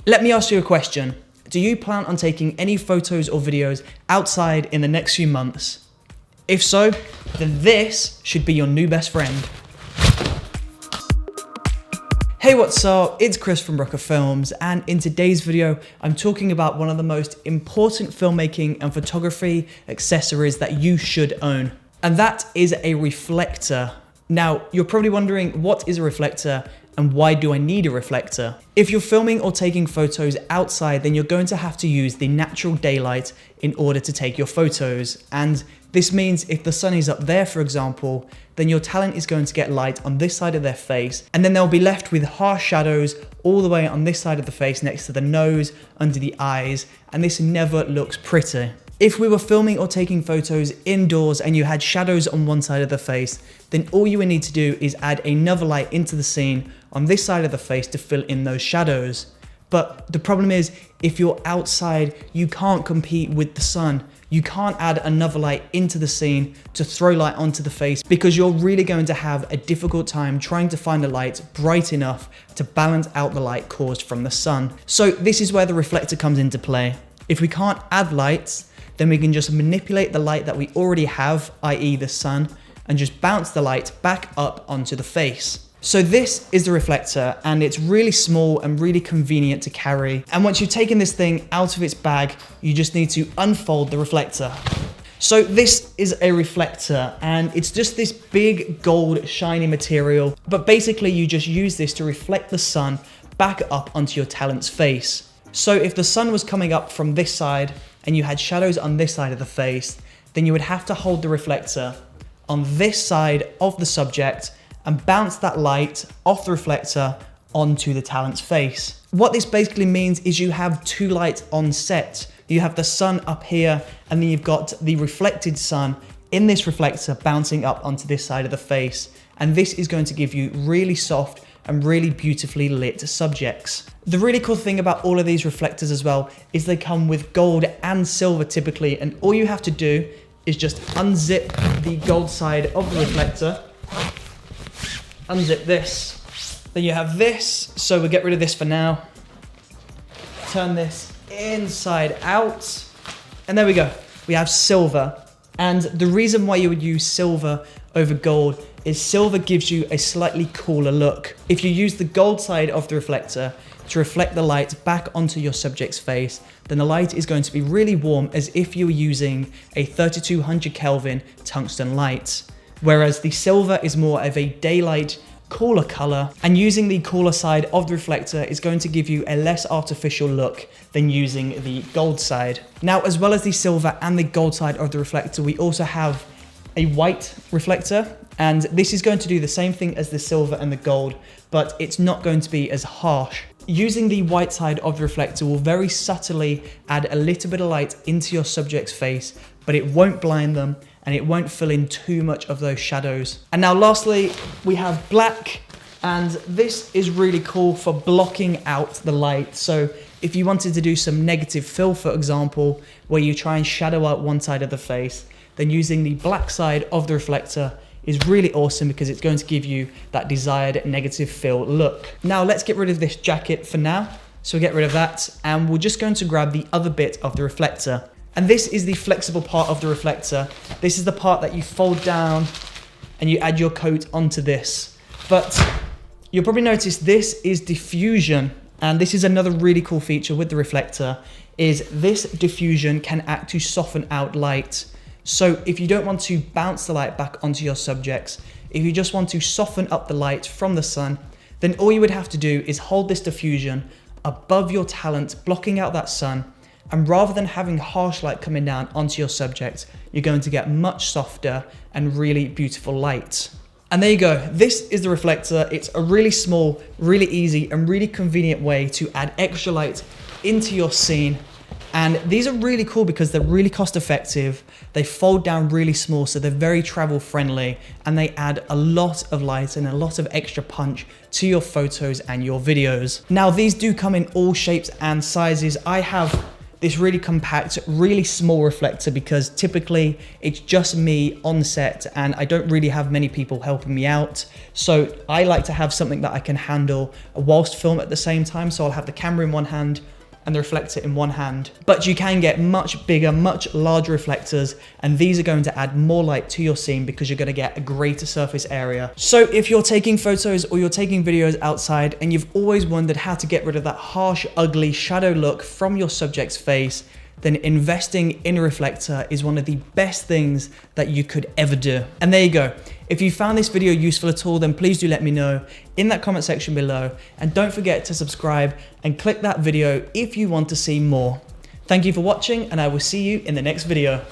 Let me ask you a question. Do you plan on taking any photos or videos outside in the next few months? If so, then this should be your new best friend. Hey, what's up? It's Chris from Brooker Films, and in today's video, I'm talking about one of the most important filmmaking and photography accessories that you should own, and that is a reflector. Now, you're probably wondering, what is a reflector and why do I need a reflector? If you're filming or taking photos outside, then you're going to have to use the natural daylight in order to take your photos. And this means if the sun is up there, for example, then your talent is going to get light on this side of their face, and then they'll be left with harsh shadows all the way on this side of the face, next to the nose, under the eyes, and this never looks pretty. If we were filming or taking photos indoors and you had shadows on one side of the face, then all you would need to do is add another light into the scene on this side of the face to fill in those shadows. But the problem is, if you're outside, you can't compete with the sun. You can't add another light into the scene to throw light onto the face, because you're really going to have a difficult time trying to find a light bright enough to balance out the light caused from the sun. So this is where the reflector comes into play. If we can't add lights, then we can just manipulate the light that we already have, i.e. the sun, and just bounce the light back up onto the face. So this is the reflector, and it's really small and really convenient to carry. And once you've taken this thing out of its bag, you just need to unfold the reflector. So this is a reflector, and it's just this big gold shiny material, but basically you just use this to reflect the sun back up onto your talent's face. So if the sun was coming up from this side and you had shadows on this side of the face, then you would have to hold the reflector on this side of the subject and bounce that light off the reflector onto the talent's face. What this basically means is you have two lights on set. You have the sun up here, and then you've got the reflected sun in this reflector bouncing up onto this side of the face. And this is going to give you really soft and really beautifully lit subjects. The really cool thing about all of these reflectors as well is they come with gold and silver typically, and all you have to do is just unzip the gold side of the reflector, unzip this, then you have this, so we'll get rid of this for now, turn this inside out, and there we go, we have silver. And the reason why you would use silver over gold is silver gives you a slightly cooler look. If you use the gold side of the reflector to reflect the light back onto your subject's face, then the light is going to be really warm, as if you were using a 3200 Kelvin tungsten light. Whereas the silver is more of a daylight, cooler color, and using the cooler side of the reflector is going to give you a less artificial look than using the gold side. Now, as well as the silver and the gold side of the reflector, we also have a white reflector, and this is going to do the same thing as the silver and the gold, but it's not going to be as harsh. Using the white side of the reflector will very subtly add a little bit of light into your subject's face, but it won't blind them and it won't fill in too much of those shadows. And now lastly, we have black, and this is really cool for blocking out the light. So if you wanted to do some negative fill, for example, where you try and shadow out one side of the face, then using the black side of the reflector is really awesome, because it's going to give you that desired negative fill look. Now let's get rid of this jacket for now. So we'll get rid of that, and we're just going to grab the other bit of the reflector. And this is the flexible part of the reflector. This is the part that you fold down and you add your coat onto this. But you'll probably notice this is diffusion. And this is another really cool feature with the reflector, is this diffusion can act to soften out light. So if you don't want to bounce the light back onto your subjects, if you just want to soften up the light from the sun, then all you would have to do is hold this diffusion above your talent, blocking out that sun. And rather than having harsh light coming down onto your subject, you're going to get much softer and really beautiful light. And there you go. This is the reflector. It's a really small, really easy, and really convenient way to add extra light into your scene. And these are really cool because they're really cost effective. They fold down really small, so they're very travel friendly, and they add a lot of light and a lot of extra punch to your photos and your videos. Now, these do come in all shapes and sizes. I have this really compact, really small reflector because typically it's just me on set and I don't really have many people helping me out. So I like to have something that I can handle whilst film at the same time. So I'll have the camera in one hand and the reflector in one hand, but you can get much bigger, much larger reflectors, and these are going to add more light to your scene because you're going to get a greater surface area. So if you're taking photos or you're taking videos outside and you've always wondered how to get rid of that harsh, ugly shadow look from your subject's face, then investing in a reflector is one of the best things that you could ever do. And there you go. If you found this video useful at all, then please do let me know in that comment section below. And don't forget to subscribe and click that video if you want to see more. Thank you for watching, and I will see you in the next video.